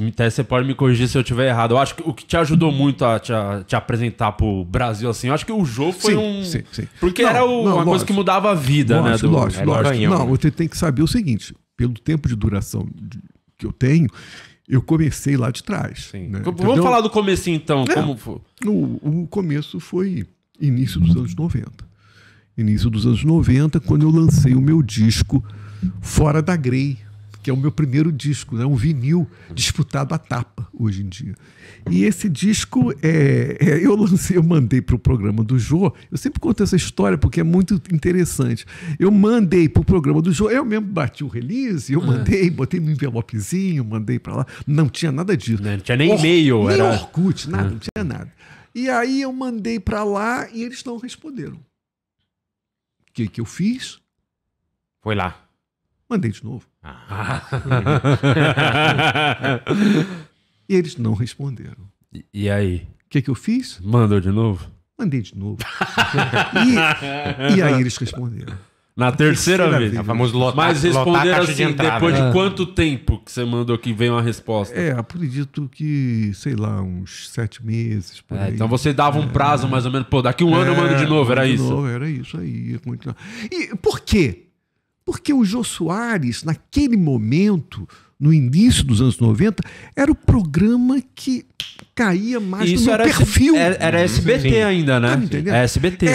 até você pode me corrigir se eu estiver errado. Eu acho que o que te ajudou muito a te apresentar pro Brasil, assim, eu acho que o Jô foi Sim. Porque era uma coisa que mudava a vida, lógico, né? Lógico. Não, você tem que saber o seguinte, pelo tempo de duração que eu tenho, eu comecei lá de trás. Né? Vamos falar do comecinho, então. Como foi? O começo foi início dos anos 90. Início dos anos 90, quando eu lancei o meu disco Fora da Grey, que é o meu primeiro disco, né? Um vinil disputado à tapa hoje em dia. E esse disco eu mandei para o programa do Jô. Eu sempre conto essa história porque é muito interessante. Eu mandei para o programa do Jô, eu mesmo bati o release, eu mandei, botei no envelopezinho, mandei para lá. Não tinha nada disso. Não tinha nem e-mail, nem Orkut, nada, não tinha nada. E aí eu mandei para lá e eles não responderam. O que eu fiz? Foi lá. Mandei de novo. E eles não responderam. E aí? O que eu fiz? Mandou de novo? Mandei de novo. E aí eles responderam. Na terceira vez. Vamos lotar. Mas responderam assim, entrada, depois de quanto tempo que você mandou que veio uma resposta? Acredito que, sei lá, uns 7 meses. Por aí. Então você dava um prazo mais ou menos, daqui um ano eu mando de novo, era isso? Era isso aí. E por quê? Porque o Jô Soares, naquele momento, no início dos anos 90, era o programa que caía mais no meu perfil. Era SBT ainda, né? Tá me entendendo? SBT, né?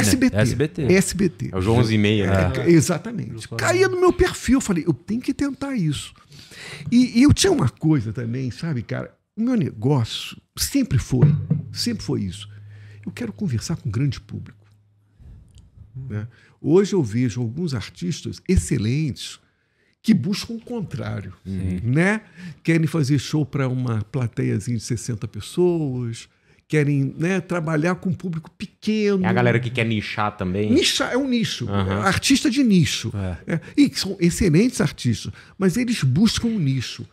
SBT. É o João 11h30. Né? Exatamente. Caía no meu perfil. Eu falei, eu tenho que tentar isso. E eu tinha uma coisa também, sabe, cara? O meu negócio sempre foi isso. Eu quero conversar com o grande público. Né? Hoje eu vejo alguns artistas excelentes que buscam o contrário, né? Querem fazer show para uma plateiazinha de 60 pessoas, querem, né, trabalhar com um público pequeno. É a galera que quer nichar também. Nichar é um nicho, artista de nicho. E são excelentes artistas, mas eles buscam um nicho.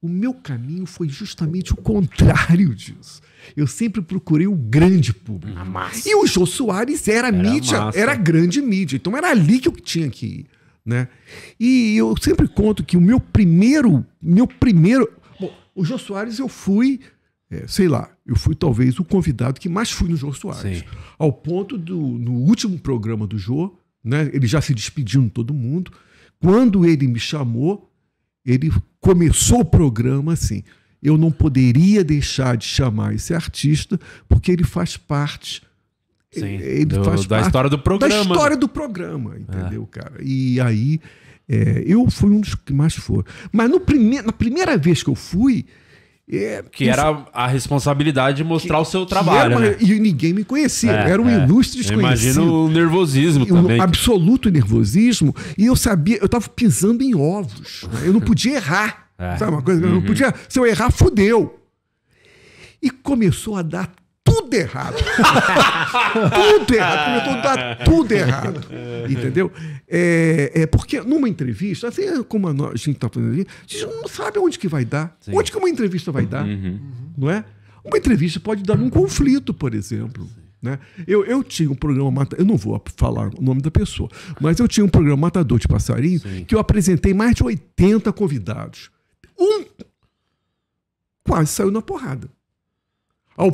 O meu caminho foi justamente o contrário disso. Eu sempre procurei o grande público. E o Jô Soares era mídia, era grande mídia. Então era ali que eu tinha que ir. Né? E eu sempre conto que o meu primeiro... Bom, o Jô Soares eu fui, eu fui talvez o convidado que mais fui no Jô Soares. Sim. Ao ponto no último programa do Jô, né, ele já se despediu de todo mundo. Quando ele me chamou, ele começou o programa assim: eu não poderia deixar de chamar esse artista porque ele faz parte... Sim, da história do programa. Da história do programa, entendeu, cara? E aí, eu fui um dos que mais foram. Mas na primeira vez que eu fui... era a responsabilidade de mostrar o seu trabalho, né? E ninguém me conhecia. Era um ilustre desconhecido. Imagina o nervosismo também. Um absoluto nervosismo. E eu sabia, eu estava pisando em ovos. Né? Eu não podia errar. Sabe uma coisa? Eu não podia, se eu errar, fudeu. E começou a dar tudo errado. Tudo errado. Começou a dar tudo errado. Entendeu? Porque numa entrevista, assim como a gente está fazendo aqui, a gente não sabe onde que vai dar. Sim. Onde que uma entrevista vai dar. Não é? Uma entrevista pode dar num conflito, por exemplo. Né? Eu tinha um programa, eu não vou falar o nome da pessoa, mas eu tinha um programa Matador de Passarinho. Sim. Que eu apresentei mais de 80 convidados. Quase saiu na porrada. Ao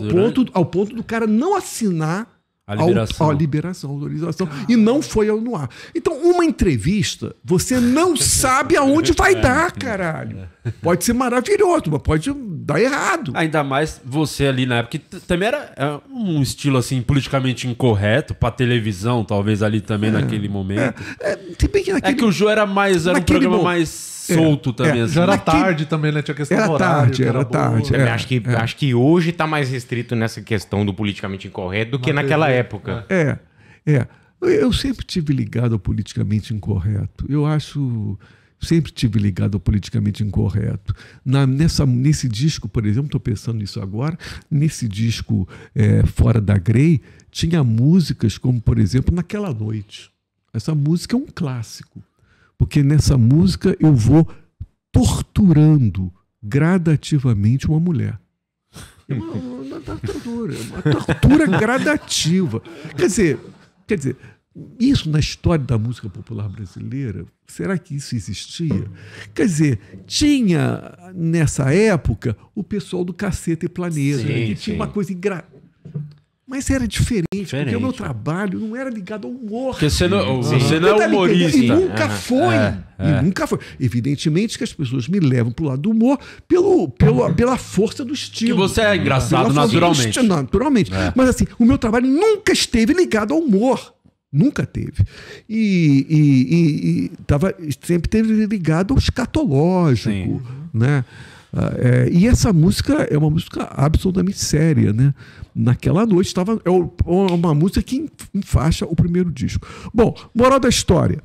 ponto do cara não assinar a liberação, a autorização. E não foi no ar. Então, uma entrevista, você não sabe aonde vai dar, caralho. Pode ser maravilhoso, mas pode dar errado. Ainda mais você ali na época, que também era um estilo assim politicamente incorreto, pra televisão, talvez ali também naquele momento. É que o Jô era um programa mais solto também. Assim. Já era tarde também, né? Tinha questão do horário. Era tarde. Acho que hoje tá mais restrito nessa questão do politicamente incorreto do que naquela época. Eu sempre tive ligado ao politicamente incorreto. Sempre tive ligado ao politicamente incorreto. Nesse disco, por exemplo, estou pensando nisso agora, nesse disco Fora da Grey, tinha músicas como, por exemplo, Naquela Noite. Essa música é um clássico. Porque nessa música eu vou torturando gradativamente uma mulher. Uma tortura gradativa. Quer dizer, isso na história da música popular brasileira, será que isso existia? Quer dizer, tinha nessa época o pessoal do Caceta e Planeta, que tinha uma coisa engraçada. Mas era diferente, porque o meu trabalho não era ligado ao humor. Porque você não é humorista. E nunca foi. E nunca foi. Evidentemente que as pessoas me levam para o lado do humor pela força do estilo. Que você é engraçado naturalmente. Naturalmente. Mas assim, o meu trabalho nunca esteve ligado ao humor. Nunca teve. E sempre teve ligado ao escatológico, né? E essa música é uma música absolutamente séria, né? Naquela noite é uma música que enfaixa o primeiro disco. Bom, moral da história.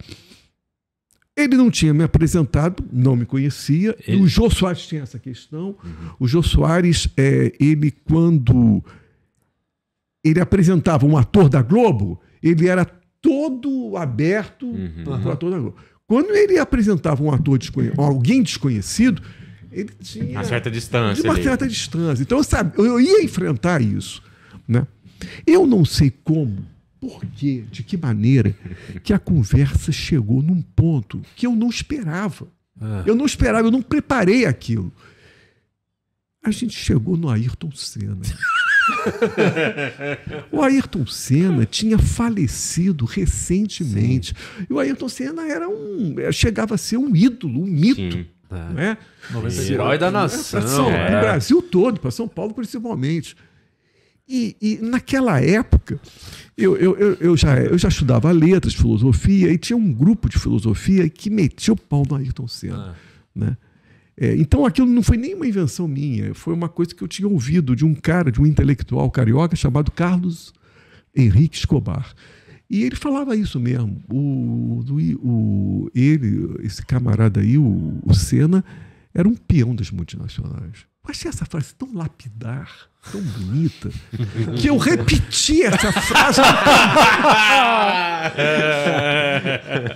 Ele não tinha me apresentado, não me conhecia. E o Jô Soares tinha essa questão. O Jô Soares, ele quando ele apresentava um ator da Globo, ele era todo aberto para o ator da Globo. Quando ele apresentava um ator alguém desconhecido, ele tinha uma certa distância. Uma certa distância. Então, eu ia enfrentar isso, né? Eu não sei como, por quê, de que maneira que a conversa chegou num ponto que eu não esperava. Eu não esperava, eu não preparei aquilo. A gente chegou no Ayrton Senna. O Ayrton Senna tinha falecido recentemente. E o Ayrton Senna chegava a ser um ídolo, um mito. Né? Herói da nação. No Brasil todo, para São Paulo principalmente. E naquela época, eu já estudava letras, filosofia, e tinha um grupo de filosofia que metia o pau no Ayrton Senna. Né? Então aquilo não foi nem uma invenção minha, foi uma coisa que eu tinha ouvido de um intelectual carioca chamado Carlos Henrique Escobar. E ele falava isso mesmo. Esse camarada aí, o Senna, era um peão das multinacionais. Eu achei essa frase tão lapidar, tão bonita, que eu repeti essa frase.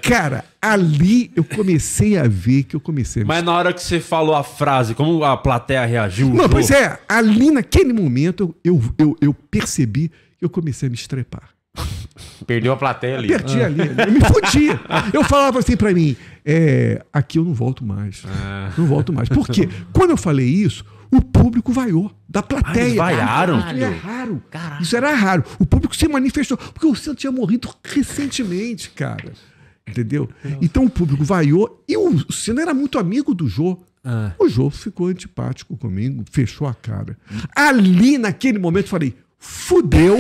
Cara, ali eu comecei a ver que eu comecei a... Mas na hora que você falou a frase, como a plateia reagiu? Não, pois é, ali naquele momento eu percebi que eu comecei a me estrepar. Perdeu a plateia ali. Perdi ali. Eu me fudia. Eu falava assim pra mim, aqui eu não volto mais. Não volto mais. Por quê? Quando eu falei isso, o público vaiou. Da plateia. Eles vaiaram? Isso era raro. Caralho. Isso era raro. O público se manifestou. Porque o Senna tinha morrido recentemente, cara. Entendeu? Então o público vaiou. E o Senna era muito amigo do Jô. O Jô ficou antipático comigo, fechou a cara. Ali, naquele momento, eu falei... Fudeu,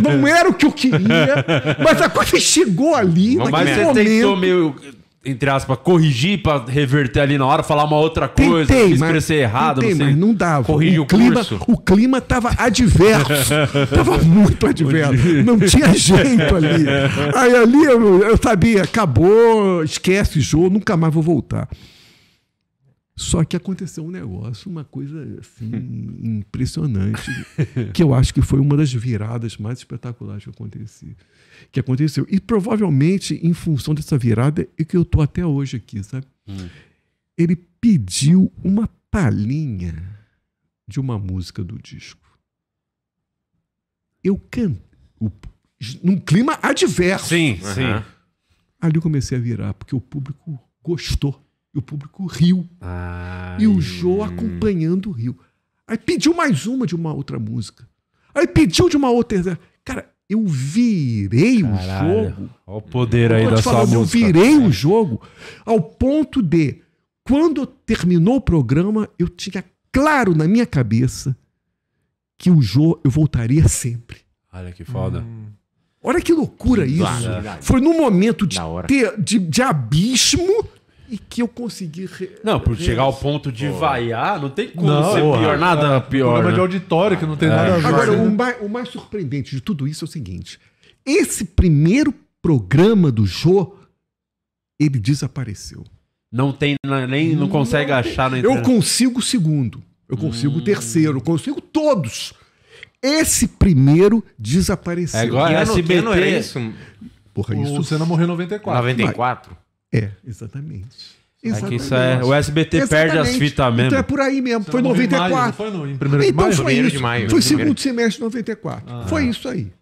não era o que eu queria, mas a coisa chegou ali. Mas você tentou meio, entre aspas, corrigir para reverter ali na hora, falar uma outra coisa, expressei errado. Mas não dava. Corrigir o clima estava adverso, estava muito adverso, não tinha jeito ali. Aí ali eu sabia, acabou, esquece o jogo, nunca mais vou voltar. Só que aconteceu um negócio, uma coisa assim, impressionante, que eu acho que foi uma das viradas mais espetaculares que aconteceu. E provavelmente, em função dessa virada, é que eu estou até hoje aqui, sabe? Ele pediu uma palhinha de uma música do disco. Eu cantei, num clima adverso. Sim. Ali eu comecei a virar, porque o público gostou. E o público riu. E o Jô acompanhando riu. Aí pediu mais uma de uma outra música. Aí pediu de uma outra. Cara, eu virei o jogo. Olha o poder aí da sua música. Eu virei o jogo ao ponto de, quando terminou o programa, eu tinha claro na minha cabeça que o Jô eu voltaria sempre. Olha que foda. Olha que loucura isso. Foi num momento de abismo. E que eu consegui... Não, por chegar ao ponto de vaiar, não tem como ser pior, nada pior. Programa de auditório que não tem nada a ver. Agora, o mais surpreendente de tudo isso é o seguinte. Esse primeiro programa do Jô, ele desapareceu. Não tem, não consegue achar na internet. Eu consigo o segundo, eu consigo o terceiro, eu consigo todos. Esse primeiro desapareceu. Agora SBT... não era isso? Porra, isso... O Senna morreu em 94. 94? Exatamente. O SBT perde as fitas mesmo. Então é por aí mesmo. Foi 94. Foi em 1º de maio? Então foi isso. Foi segundo semestre de 94. Foi isso aí.